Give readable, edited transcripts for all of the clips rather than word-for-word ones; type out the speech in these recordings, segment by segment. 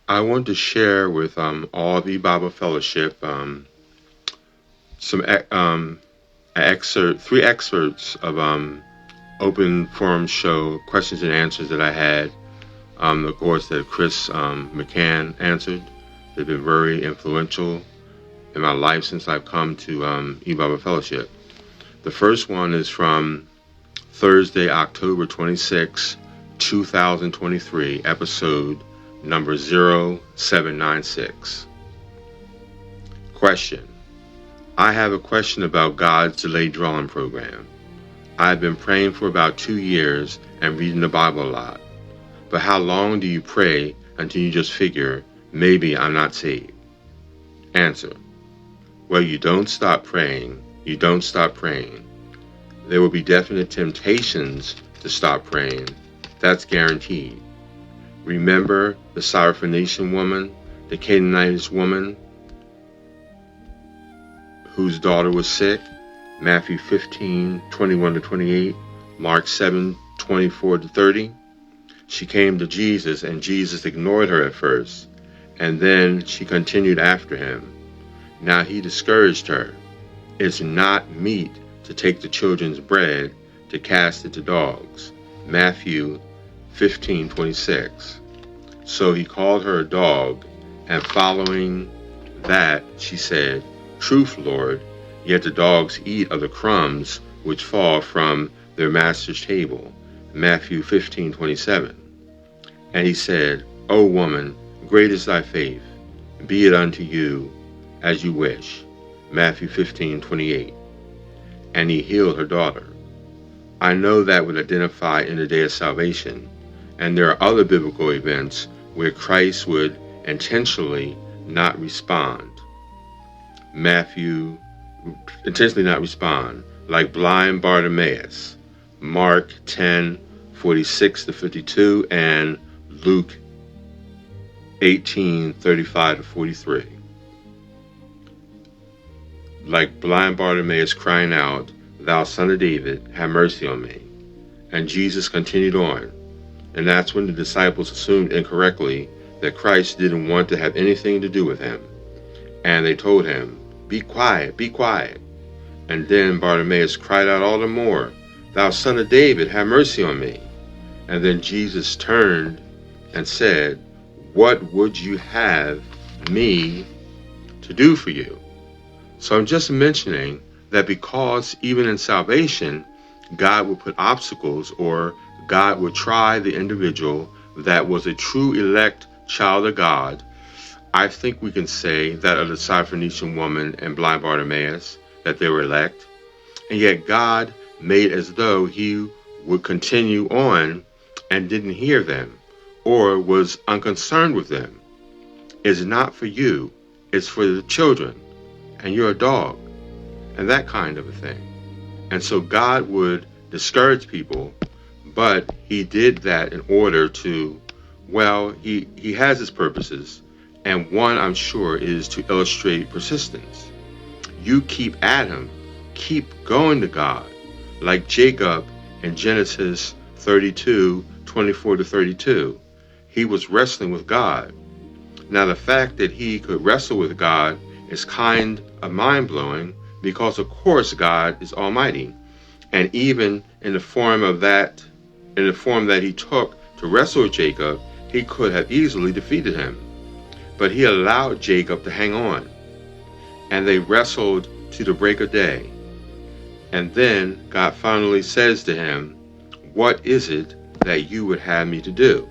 I want to share with all the Bible Fellowship some three excerpts of open forum show questions and answers that I had. Of course, that Chris McCann answered. They've been very influential in my life since I've come to E-Bible Fellowship. The first one is from Thursday, October 26, 2023, episode number 0796. Question. I have a question about God's delayed drawing program. I've been praying for about 2 years and reading the Bible a lot. But how long do you pray until you just figure, maybe I'm not saved? Answer. Well, you don't stop praying. You don't stop praying. There will be definite temptations to stop praying. That's guaranteed. Remember the Syrophoenician woman, the Canaanite woman whose daughter was sick? Matthew 15:21-28, Mark 7:24-30. She came to Jesus, and Jesus ignored her at first, and then she continued after him. Now he discouraged her. It's not meet to take the children's bread to cast it to dogs. Matthew 15:26. So he called her a dog, and following that she said, Truth, Lord, yet the dogs eat of the crumbs which fall from their master's table. Matthew 15:27. And he said, O woman, great is thy faith. Be it unto you as you wish. Matthew 15:28. And he healed her daughter. I know that would identify in the day of salvation, and there are other biblical events where Christ would intentionally not respond. Like blind Bartimaeus, Mark 10:46-52, and Luke 18:35-43. Like blind Bartimaeus crying out, Thou son of David, have mercy on me. And Jesus continued on. And that's when the disciples assumed incorrectly that Christ didn't want to have anything to do with him. And they told him, Be quiet, be quiet. And then Bartimaeus cried out all the more, Thou son of David, have mercy on me. And then Jesus turned and said, What would you have me to do for you? So I'm just mentioning that because even in salvation, God will put obstacles, or God will try the individual that was a true elect child of God. I think we can say that of the Syrophoenician woman and blind Bartimaeus, that they were elect. And yet God made as though he would continue on and didn't hear them or was unconcerned with them. It's not for you. It's for the children. And you're a dog. And that kind of a thing. And so God would discourage people, but he did that in order to, he has his purposes. And one, I'm sure, is to illustrate persistence. You keep at him. Keep going to God. Like Jacob in Genesis 32:24-32. He was wrestling with God. Now, the fact that he could wrestle with God is kind of mind-blowing, because, of course, God is almighty. And even in the form that he took to wrestle with Jacob, he could have easily defeated him. But he allowed Jacob to hang on. And they wrestled to the break of day. And then God finally says to him, What is it that you would have me to do?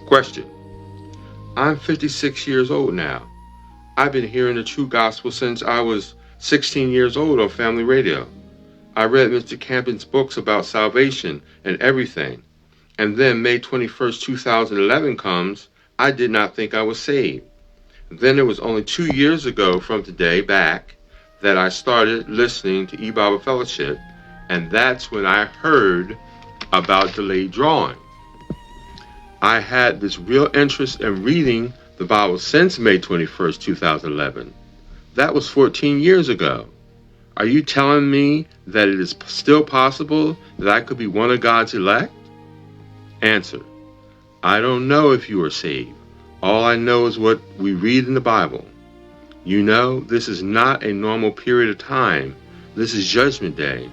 Question. I'm 56 years old now. I've been hearing the true gospel since I was 16 years old on family radio. I read Mr. Campion's books about salvation and everything. And then May 21st, 2011 comes. I did not think I was saved. Then it was only 2 years ago from today back that I started listening to E-Bible Fellowship, and that's when I heard about delayed drawing. I had this real interest in reading the Bible since May 21st, 2011. That was 14 years ago. Are you telling me that it is still possible that I could be one of God's elect? Answer. I don't know if you are saved. All I know is what we read in the Bible. You know, this is not a normal period of time. This is Judgment Day.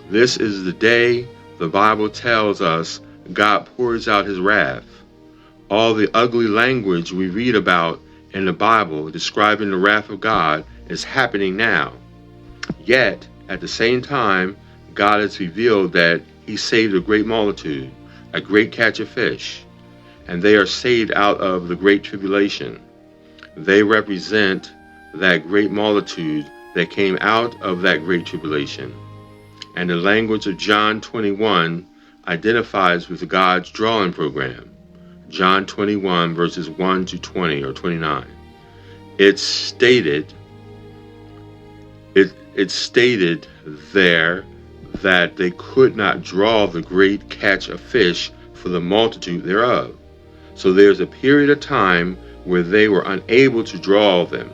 This is the day the Bible tells us God pours out his wrath. All the ugly language we read about in the Bible describing the wrath of God is happening now. Yet, at the same time, God has revealed that he saved a great multitude, a great catch of fish, and they are saved out of the great tribulation. They represent that great multitude that came out of that great tribulation. And the language of John 21 identifies with God's drawing program. John 21 verses 1 to 20 or 29. It's stated there that they could not draw the great catch of fish for the multitude thereof. So there's a period of time where they were unable to draw them.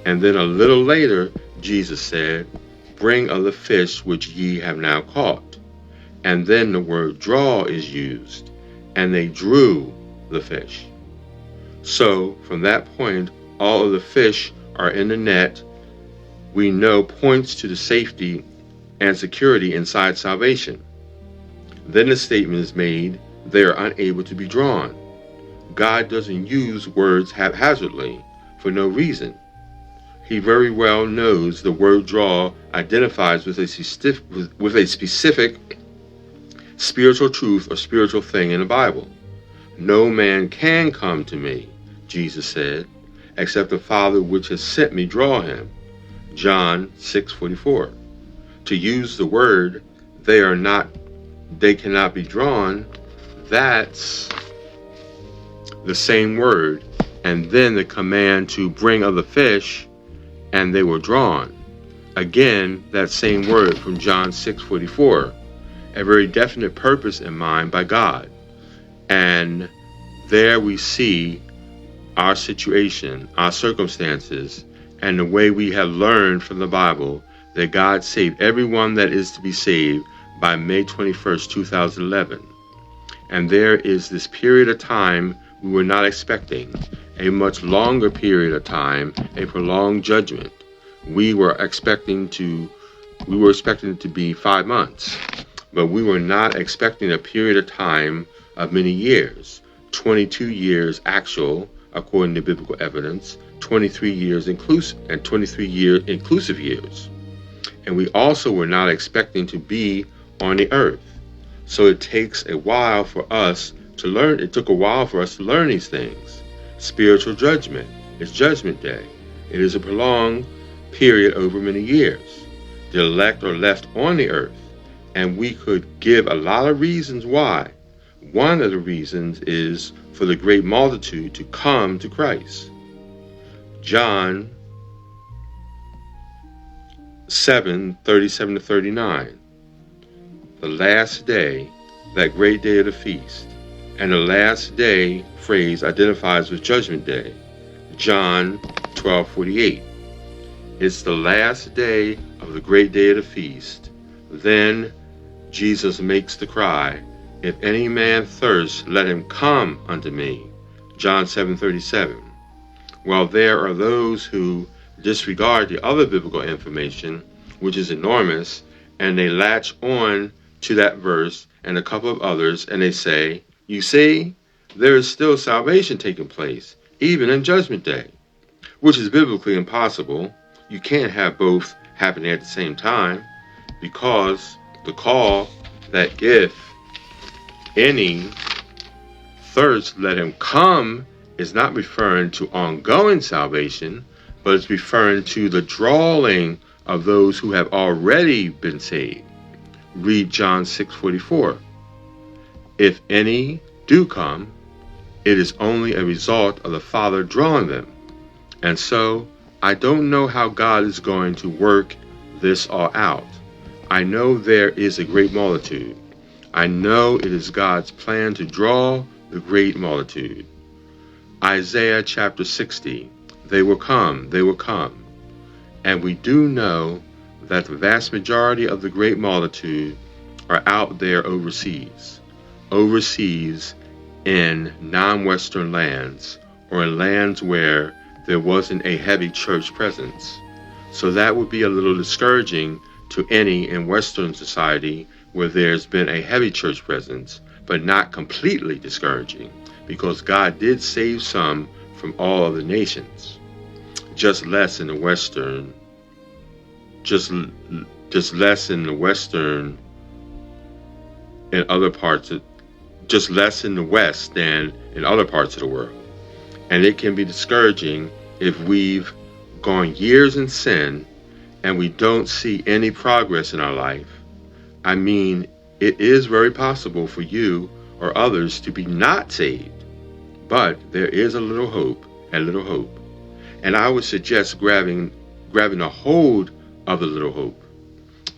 And then a little later, Jesus said, "Bring of the fish which ye have now caught." And then the word draw is used, and they drew the fish. So from that point, all of the fish are in the net. We know points to the safety and security inside salvation. Then the statement is made, they are unable to be drawn. God doesn't use words haphazardly for no reason. He very well knows the word draw identifies with a specific spiritual truth or spiritual thing in the Bible. No man can come to me, Jesus said, except the Father which has sent me draw him. John 6:44. To use the word, they cannot be drawn, that's the same word, and then the command to bring of the fish, and they were drawn. Again, that same word from John 6:44, a very definite purpose in mind by God. And there we see our situation, our circumstances, and the way we have learned from the Bible that God saved everyone that is to be saved by May 21st, 2011. And there is this period of time we were not expecting, a much longer period of time, a prolonged judgment. We were expecting it to be 5 months, but we were not expecting a period of time of many years, 22 years actual, according to biblical evidence, 23 years inclusive, and 23 inclusive years. And we also were not expecting to be on the earth. So it takes a while for us to learn. It took a while for us to learn these things. Spiritual judgment is Judgment Day. It is a prolonged period over many years. The elect are left on the earth, and we could give a lot of reasons why. One of the reasons is for the great multitude to come to Christ. John 7:37 to 39. The last day, that great day of the feast. And the last day phrase identifies with Judgment Day. John 12:48. It's the last day of the great day of the feast. Then Jesus makes the cry, "If any man thirst, let him come unto me." John 7:37. While there are those who disregard the other biblical information, which is enormous, and they latch on to that verse and a couple of others, and they say, "You see, there is still salvation taking place, even in Judgment Day," which is biblically impossible. You can't have both happening at the same time, because the call that if any thirst, let him come is not referring to ongoing salvation, but it's referring to the drawing of those who have already been saved. Read John 6:44. If any do come, it is only a result of the Father drawing them. And so, I don't know how God is going to work this all out. I know there is a great multitude. I know it is God's plan to draw the great multitude. Isaiah chapter 60, they will come, they will come. And we do know that the vast majority of the great multitude are out there overseas in non-Western lands, or in lands where there wasn't a heavy church presence. So that would be a little discouraging to any in Western society where there's been a heavy church presence, but not completely discouraging, because God did save some from all other nations. Just less in the Western, just less in the Western in other parts of, just less in the West than in other parts of the world. And it can be discouraging if we've gone years in sin and we don't see any progress in our life. I mean, it is very possible for you or others to be not saved, but there is a little hope, And I would suggest grabbing a hold of the little hope.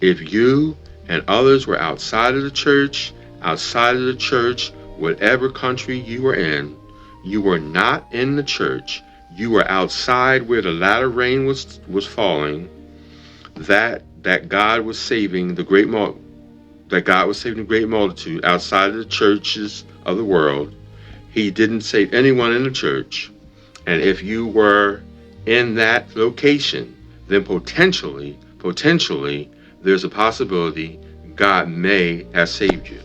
If you and others were outside of the church, whatever country you were in, you were not in the church, you were outside where the latter rain was falling, that God was saving the great multitude outside of the churches of the world. He didn't save anyone in the church. And if you were in that location, then potentially, there's a possibility God may have saved you.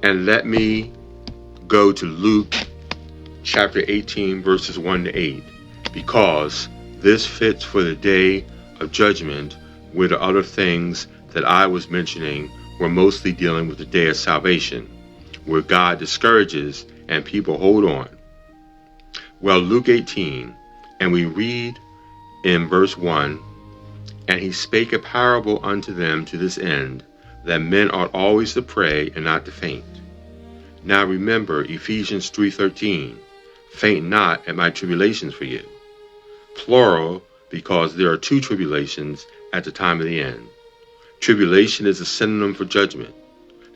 And let me go to Luke chapter 18, verses 1 to 8, because this fits for the day of judgment, where the other things that I was mentioning were mostly dealing with the day of salvation, where God discourages and people hold on. Well, Luke 18, and we read in verse 1, "And he spake a parable unto them to this end, that men ought always to pray and not to faint." Now remember Ephesians 3:13, "Faint not at my tribulations for you." Plural, because there are two tribulations at the time of the end. Tribulation is a synonym for judgment.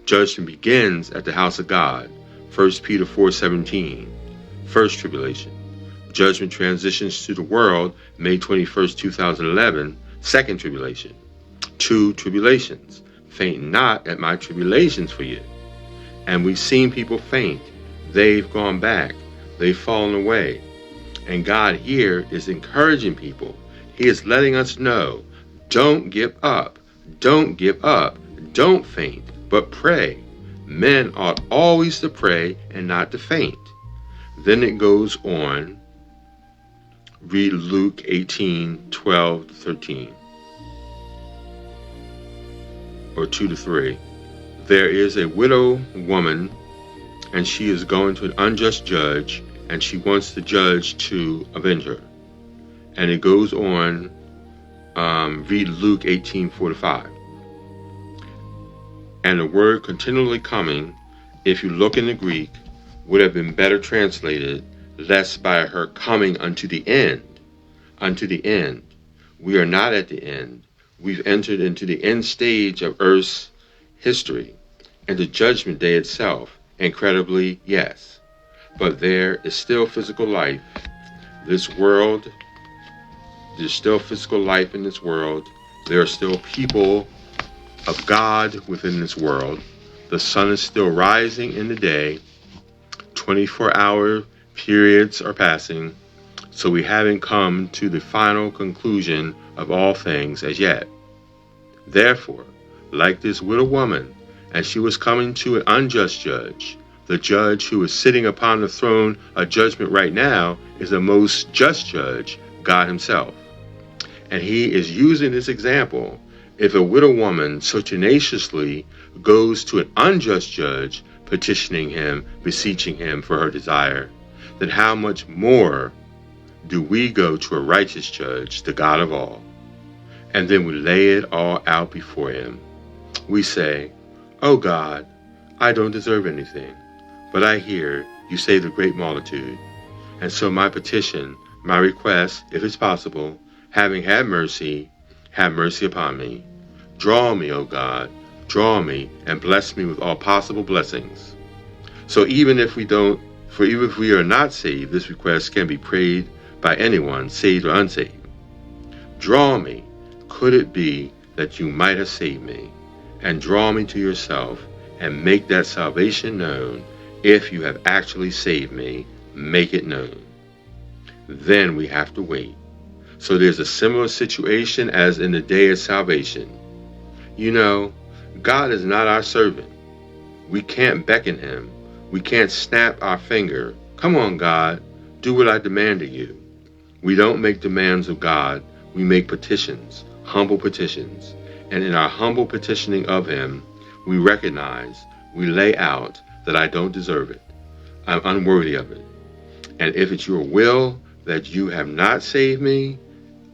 Judgment begins at the house of God, 1 Peter 4:17, first tribulation. Judgment transitions to the world, May 21st, 2011, second tribulation. Two tribulations. Faint not at my tribulations for you. And we've seen people faint. They've gone back. They've fallen away. And God here is encouraging people. He is letting us know, don't give up. Don't give up. Don't faint, but pray. Men ought always to pray and not to faint. Then it goes on. Read Luke 18:12 to 13. Or 2 to 3. There is a widow woman, and she is going to an unjust judge, and she wants the judge to avenge her. And it goes on, read Luke 18:4 to 5. And the word continually coming, if you look in the Greek, would have been better translated, lest by her coming unto the end. Unto the end. We are not at the end. We've entered into the end stage of Earth's history, and the judgment day itself. Incredibly, yes. But there is still physical life. This world, there's still physical life in this world. There are still people of God within this world. The sun is still rising in the day. 24-hour periods are passing. So we haven't come to the final conclusion of all things as yet. Therefore, like this widow woman, as she was coming to an unjust judge, the judge who is sitting upon the throne of judgment right now is the most just judge, God himself. And he is using this example. If a widow woman so tenaciously goes to an unjust judge, petitioning him, beseeching him for her desire, then how much more do we go to a righteous judge, the God of all? And then we lay it all out before him. We say, "Oh God, I don't deserve anything, but I hear you save the great multitude. And so my petition, my request, if it's possible, having had mercy, have mercy upon me. Draw me, O God, draw me and bless me with all possible blessings." So even if we are not saved, this request can be prayed by anyone, saved or unsaved. Draw me. Could it be that you might have saved me? And draw me to yourself and make that salvation known. If you have actually saved me, make it known. Then we have to wait. So there's a similar situation as in the day of salvation. You know, God is not our servant. We can't beckon him. We can't snap our finger. Come on, God, do what I demand of you. We don't make demands of God. We make petitions, humble petitions. And in our humble petitioning of him, we recognize, we lay out that I don't deserve it. I'm unworthy of it. And if it's your will that you have not saved me,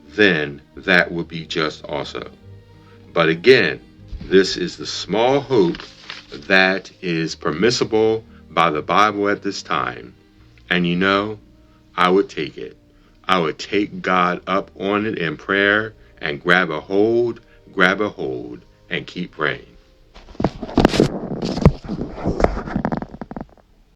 then that would be just also. But again, this is the small hope that is permissible by the Bible at this time. And you know, I would take it. I would take God up on it in prayer and grab a hold, and keep praying.